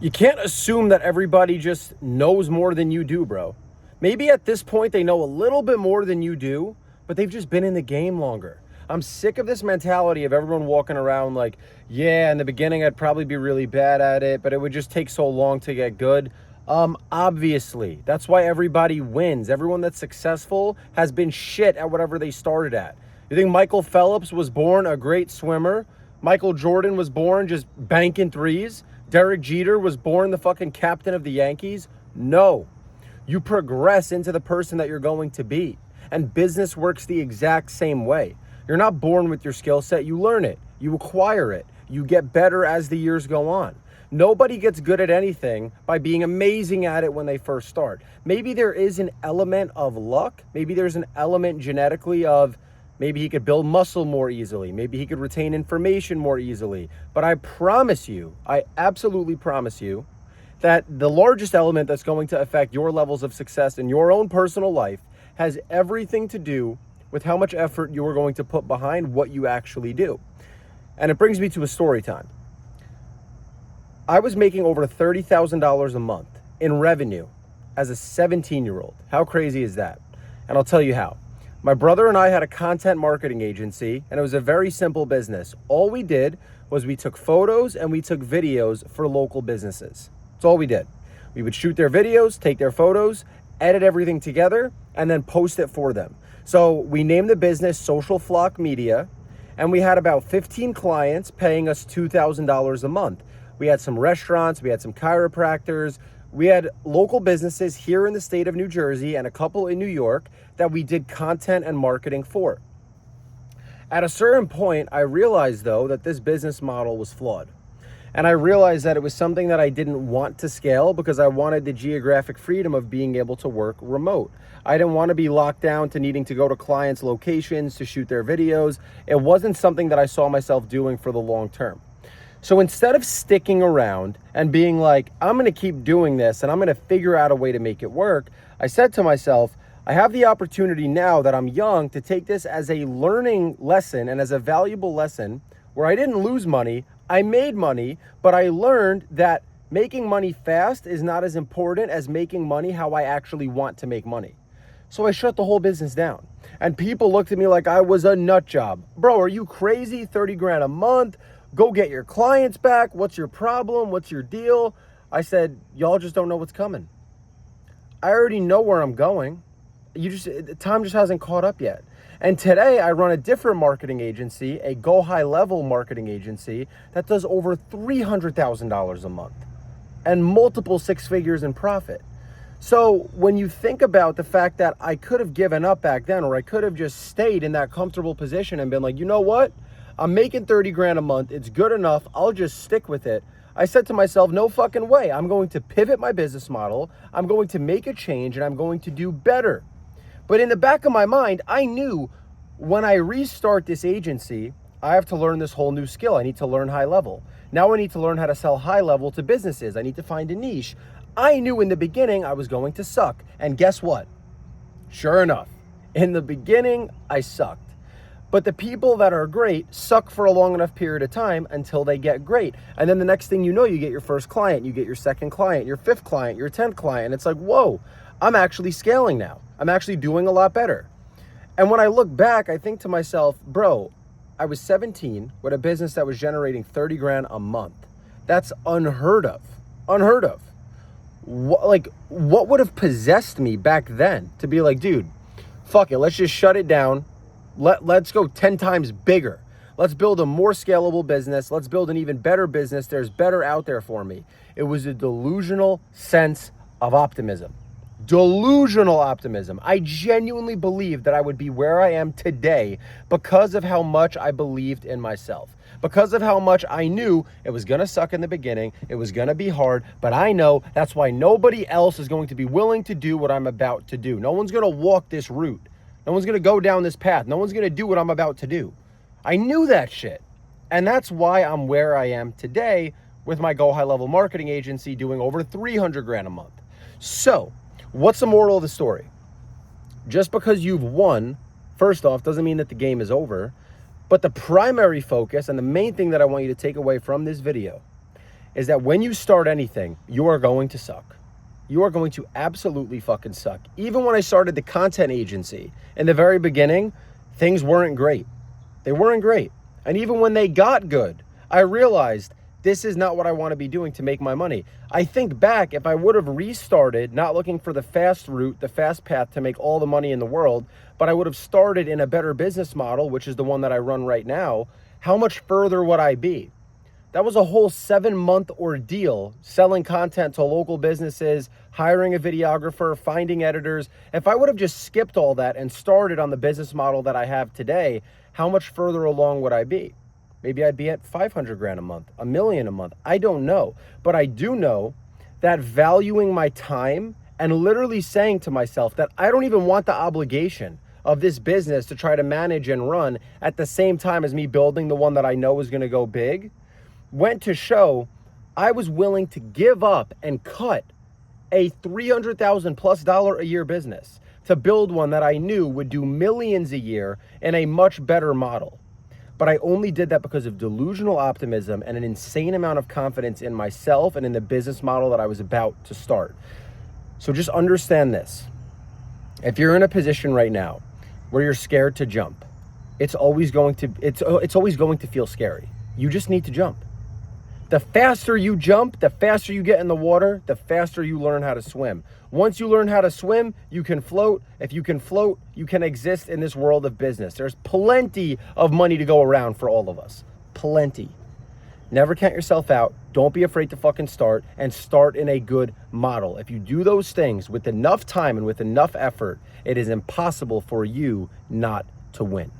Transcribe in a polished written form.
You can't assume that everybody just knows more than you do, bro. Maybe at this point they know a little bit more than you do, but they've just been in the game longer. I'm sick of this mentality of everyone walking around like, yeah, in the beginning I'd probably be really bad at it, but it would just take so long to get good. Obviously, that's why everybody wins. Everyone that's successful has been shit at whatever they started at. You think Michael Phelps was born a great swimmer? Michael Jordan was born just banking threes? Derek Jeter was born the fucking captain of the Yankees? No. You progress into the person that you're going to be. And business works the exact same way. You're not born with your skill set. You learn it. You acquire it. You get better as the years go on. Nobody gets good at anything by being amazing at it when they first start. Maybe there is an element of luck. Maybe there's an element genetically of maybe he could build muscle more easily. Maybe he could retain information more easily. But I promise you, I absolutely promise you, that the largest element that's going to affect your levels of success in your own personal life has everything to do with how much effort you are going to put behind what you actually do. And it brings me to a story time. I was making over $30,000 a month in revenue as a 17-year-old. How crazy is that? And I'll tell you how. My brother and I had a content marketing agency, and it was a very simple business. All we did was we took photos and we took videos for local businesses. That's all we did. We would shoot their videos, take their photos, edit everything together, and then post it for them. So we named the business Social Flock Media, and we had about 15 clients paying us $2,000 a month. We had some restaurants, we had some chiropractors, we had local businesses here in the state of New Jersey and a couple in New York that we did content and marketing for. At a certain point, I realized though that this business model was flawed. And I realized that it was something that I didn't want to scale because I wanted the geographic freedom of being able to work remote. I didn't want to be locked down to needing to go to clients' locations to shoot their videos. It wasn't something that I saw myself doing for the long term. So instead of sticking around and being like, I'm going to keep doing this and I'm going to figure out a way to make it work, I said to myself, I have the opportunity now that I'm young to take this as a learning lesson and as a valuable lesson where I didn't lose money. I made money, but I learned that making money fast is not as important as making money how I actually want to make money. So I shut the whole business down. And people looked at me like I was a nut job. Bro, are you crazy? 30 grand a month? Go get your clients back. What's your problem? What's your deal? I said, y'all just don't know what's coming. I already know where I'm going. Time just hasn't caught up yet. And today I run a different marketing agency, a Go High Level marketing agency that does over $300,000 a month and multiple six figures in profit. So when you think about the fact that I could have given up back then, or I could have just stayed in that comfortable position and been like, you know what? I'm making 30 grand a month. It's good enough. I'll just stick with it. I said to myself, no fucking way. I'm going to pivot my business model. I'm going to make a change and I'm going to do better. But in the back of my mind, I knew when I restart this agency, I have to learn this whole new skill. I need to learn high level. Now I need to learn how to sell high level to businesses. I need to find a niche. I knew in the beginning I was going to suck. And guess what? Sure enough, in the beginning, I sucked. But the people that are great suck for a long enough period of time until they get great. And then the next thing you know, you get your first client, you get your second client, your fifth client, your 10th client. And it's like, whoa, I'm actually scaling now. I'm actually doing a lot better. And when I look back, I think to myself, bro, I was 17 with a business that was generating 30 grand a month. That's unheard of. Unheard of. What would have possessed me back then to be like, dude, fuck it, let's just shut it down. Let's go 10 times bigger. Let's build a more scalable business. Let's build an even better business. There's better out there for me. It was a delusional sense of optimism. Delusional optimism. I genuinely believed that I would be where I am today because of how much I believed in myself. Because of how much I knew it was going to suck in the beginning. It was going to be hard, but I know that's why nobody else is going to be willing to do what I'm about to do. No one's going to walk this route. No one's going to go down this path. No one's going to do what I'm about to do. I knew that shit. And that's why I'm where I am today with my Go High Level marketing agency doing over 300 grand a month. So, what's the moral of the story? Just because you've won, first off, doesn't mean that the game is over. But the primary focus and the main thing that I want you to take away from this video is that when you start anything, you are going to suck. You are going to absolutely fucking suck. Even when I started the content agency, in the very beginning, things weren't great. They weren't great. And even when they got good, I realized this is not what I want to be doing to make my money. I think back, if I would have restarted, not looking for the fast route, the fast path to make all the money in the world, but I would have started in a better business model, which is the one that I run right now, how much further would I be? That was a whole 7-month ordeal, selling content to local businesses, hiring a videographer, finding editors. If I would have just skipped all that and started on the business model that I have today, how much further along would I be? Maybe I'd be at 500 grand a month, $1 million a month. I don't know. But I do know that valuing my time and literally saying to myself that I don't even want the obligation of this business to try to manage and run at the same time as me building the one that I know is going to go big, went to show I was willing to give up and cut a $300,000 plus a year business to build one that I knew would do millions a year in a much better model. But I only did that because of delusional optimism and an insane amount of confidence in myself and in the business model that I was about to start. So just understand this. If you're in a position right now where you're scared to jump, it's always going to feel scary. You just need to jump. The faster you jump, the faster you get in the water, the faster you learn how to swim. Once you learn how to swim, you can float. If you can float, you can exist in this world of business. There's plenty of money to go around for all of us. Plenty. Never count yourself out. Don't be afraid to fucking start, and start in a good model. If you do those things with enough time and with enough effort, it is impossible for you not to win.